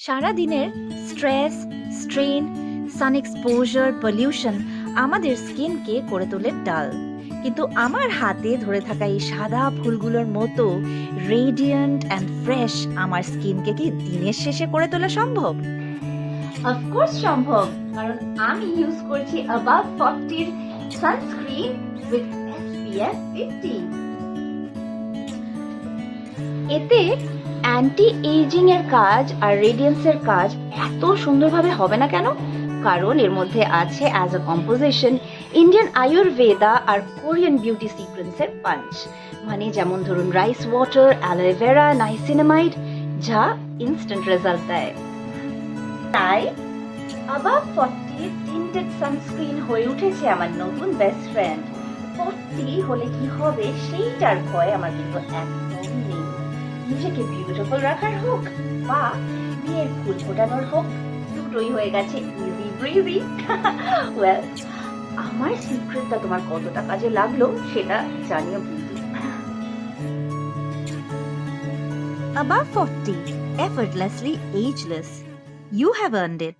সারা দিনের stress, strain, সান exposure, pollution আমাদের স্কিনকে করে তোলে ডাল। কিন্তু আমার হাতে ধরে থাকা এই সাদা ফুলগুলোর মতো রেডিয়েন্ট অ্যান্ড ফ্রেশ আমার স্কিনকে কি দিনের শেষে করে তোলা সম্ভব? অফকোর্স সম্ভব, কারণ আমি ইউজ করছি অ্যাবাভ 40 সানস্ক্রিন উইথ SPF 50। এতে অ্যান্টি এজিং এর কাজ আর রেডিয়েন্স এর কাজ এত সুন্দরভাবে হবে না কেন? কারণ এর মধ্যে আছে as a composition Indian Ayurveda আর কোরিয়ান বিউটি সিক্রেন্সের পাঞ্চ। মানে যেমন ধরুন রাইস ওয়াটার, অ্যালোভেরা, নাইসিনামাইড, যা ইনস্ট্যান্ট রেজাল্ট দেয়। তাই অ্যাবাভ 40 টিন্টেড সানস্ক্রিন হয়ে উঠেছে আমার নতুন বেস্ট ফ্রেন্ড। 40 হলে কি হবে সেইটার ভয় আমার কিন্তু একদম নেই। নিজেকে বিউটিফুল রাখার হোক বা বিয়ের ফুল ফোটানোর হোক, দুটোই হয়ে গেছে ইজি ব্রিজি। ওয়েল, আমার সিক্রেটটা তোমার কতটা কাজে লাগলো সেটা জানিও কিন্তু। Above 40, effortlessly ageless. You have earned it.